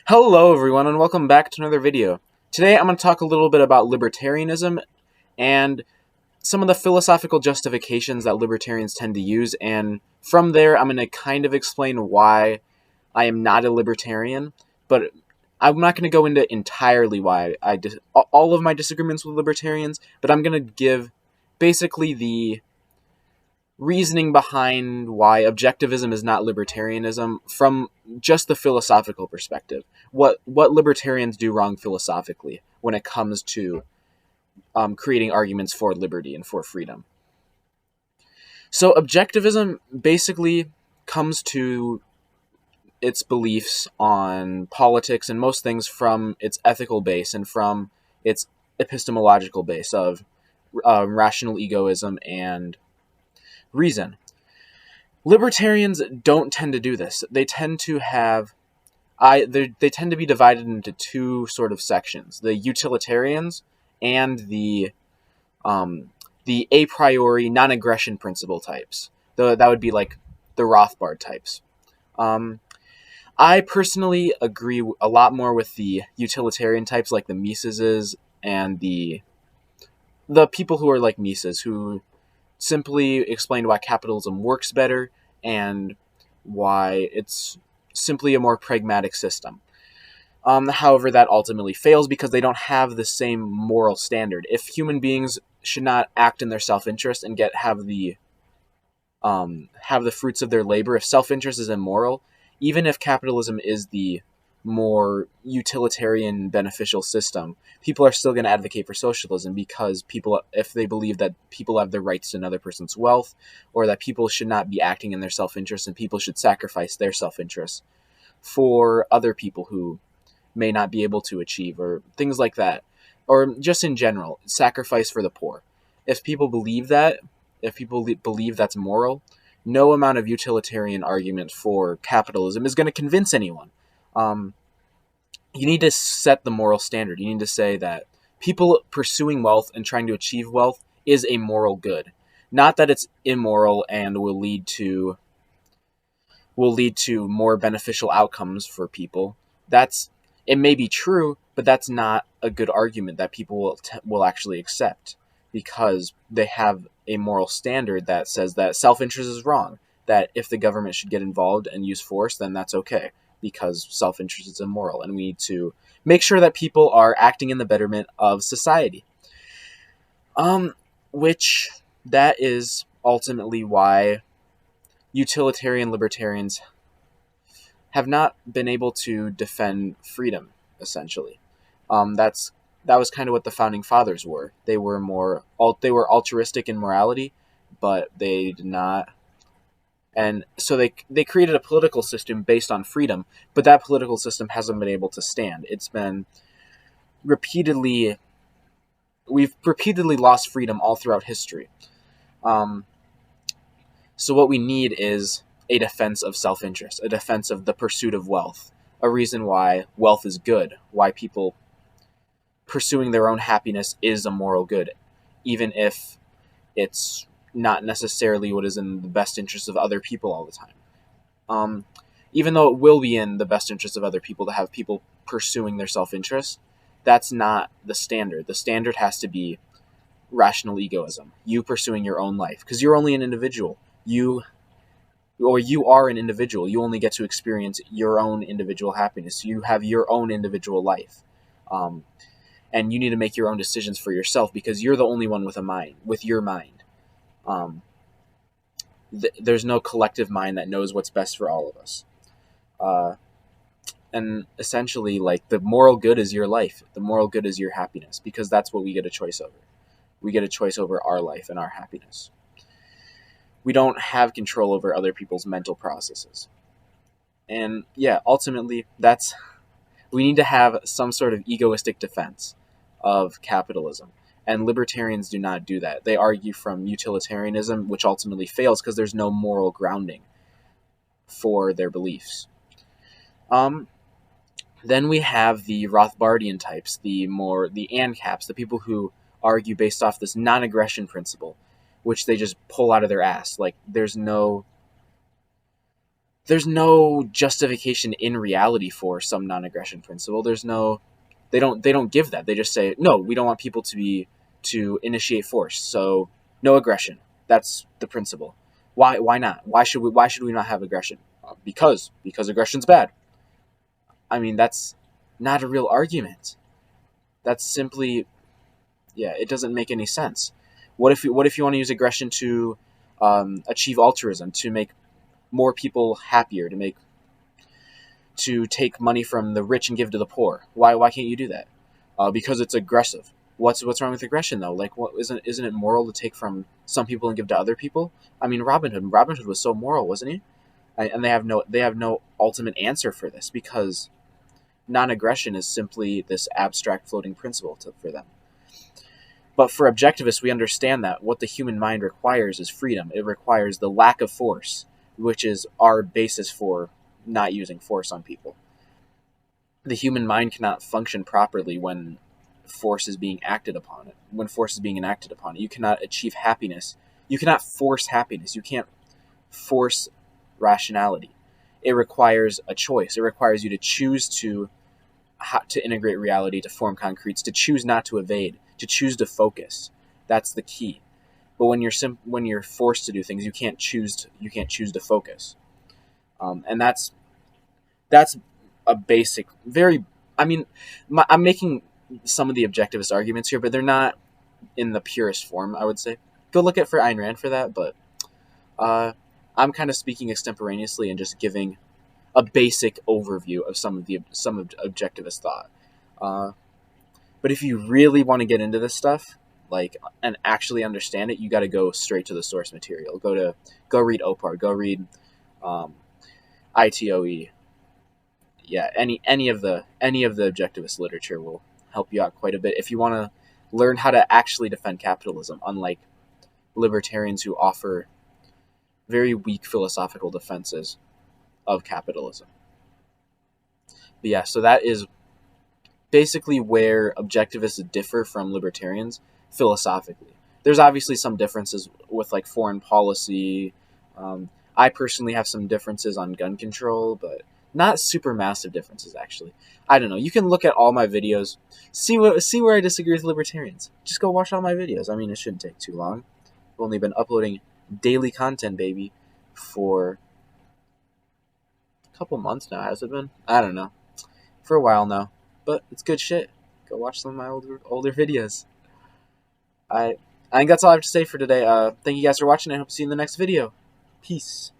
Hello everyone and welcome back to another video. Today I'm going to talk a little bit about libertarianism and some of the philosophical justifications that libertarians tend to use, and from there I'm going to kind of explain why I am not a libertarian, but I'm not going to go into entirely why all of my disagreements with libertarians, but I'm going to give basically the reasoning behind why objectivism is not libertarianism from just the philosophical perspective. What libertarians do wrong philosophically when it comes to creating arguments for liberty and for freedom. So objectivism basically comes to its beliefs on politics and most things from its ethical base and from its epistemological base of rational egoism and reason. Libertarians don't tend to do this. They tend to have they tend to be divided into two sort of sections: the utilitarians and the a priori non-aggression principle types. That would be like the Rothbard types. I personally agree a lot more with the utilitarian types, like the Miseses and the people who are like Mises, who simply explained why capitalism works better and why it's simply a more pragmatic system. However, that ultimately fails because they don't have the same moral standard. If human beings should not act in their self-interest and have the fruits of their labor, if self-interest is immoral, even if capitalism is the more utilitarian beneficial system, people are still going to advocate for socialism because if they believe that people have the rights to another person's wealth, or that people should not be acting in their self-interest and people should sacrifice their self-interest for other people who may not be able to achieve, or things like that, or just in general, sacrifice for the poor. If people believe that, if people believe that's moral, no amount of utilitarian argument for capitalism is going to convince anyone. You need to set the moral standard. You need to say that people pursuing wealth and trying to achieve wealth is a moral good, not that it's immoral and will lead to more beneficial outcomes for people. It may be true, but that's not a good argument that people will actually accept, because they have a moral standard that says that self-interest is wrong, that if the government should get involved and use force, then that's okay, because self-interest is immoral, and we need to make sure that people are acting in the betterment of society. Which that is ultimately why utilitarian libertarians have not been able to defend freedom, essentially. That was kind of what the founding fathers were. They were altruistic in morality, but they did not. And so they created a political system based on freedom, but that political system hasn't been able to stand. We've repeatedly lost freedom all throughout history. So what we need is a defense of self-interest, a defense of the pursuit of wealth, a reason why wealth is good, why people pursuing their own happiness is a moral good, even if it's not necessarily what is in the best interest of other people all the time. Even though it will be in the best interest of other people to have people pursuing their self-interest, that's not the standard. The standard has to be rational egoism, you pursuing your own life, because you're only an individual. You are an individual. You only get to experience your own individual happiness. You have your own individual life. And you need to make your own decisions for yourself, because you're the only one with your mind. There's no collective mind that knows what's best for all of us. And essentially, like, the moral good is your life. The moral good is your happiness, because that's what we get a choice over. We get a choice over our life and our happiness. We don't have control over other people's mental processes. And yeah, ultimately, we need to have some sort of egoistic defense of capitalism. And libertarians do not do that. They argue from utilitarianism, which ultimately fails because there's no moral grounding for their beliefs. Then we have the Rothbardian types, the ANCAPs, the people who argue based off this non-aggression principle, which they just pull out of their ass. Like, there's no there's no justification in reality for some non-aggression principle. They don't give that. They just say, no, we don't want people to initiate force, so no aggression. That's the principle. Why not? Why should we not have aggression? Because aggression's bad. I mean, that's not a real argument. That's simply, yeah, it doesn't make any sense. What if you want to use aggression to achieve altruism, to make more people happier, to take money from the rich and give to the poor? Why can't you do that? Because it's aggressive. What's wrong with aggression though? Like, what isn't it moral to take from some people and give to other people? I mean, Robin Hood was so moral, wasn't he? And they have no ultimate answer for this, because non-aggression is simply this abstract floating principle for them. But for objectivists, we understand that what the human mind requires is freedom. It requires the lack of force, which is our basis for not using force on people. The human mind cannot function properly when force is being acted upon it. When force is being enacted upon it, you cannot achieve happiness. You cannot force happiness. You can't force rationality. It requires a choice. It requires you to choose to integrate reality, to form concretes, to choose not to evade, to choose to focus. That's the key. But when you're forced to do things, you can't choose to focus. And that's a basic, very. I mean, I'm making some of the objectivist arguments here, but they're not in the purest form, I would say. Go look at for Ayn Rand for that, but I'm kind of speaking extemporaneously and just giving a basic overview of some of objectivist thought. But if you really want to get into this stuff, like, and actually understand it, you got to go straight to the source material. Go read Opar. Go read ITOE. Yeah, any of the objectivist literature will help you out quite a bit if you want to learn how to actually defend capitalism, unlike libertarians who offer very weak philosophical defenses of capitalism. But yeah, so that is basically where objectivists differ from libertarians philosophically. There's obviously some differences with like foreign policy. I personally have some differences on gun control, but not super massive differences actually. I don't know. You can look at all my videos, see where I disagree with libertarians. Just go watch all my videos. I mean, it shouldn't take too long. I've only been uploading daily content, baby, for a couple months now, has it been? I don't know. For a while now. But it's good shit. Go watch some of my older videos. I think that's all I have to say for today. Thank you guys for watching. I hope to see you in the next video. Peace.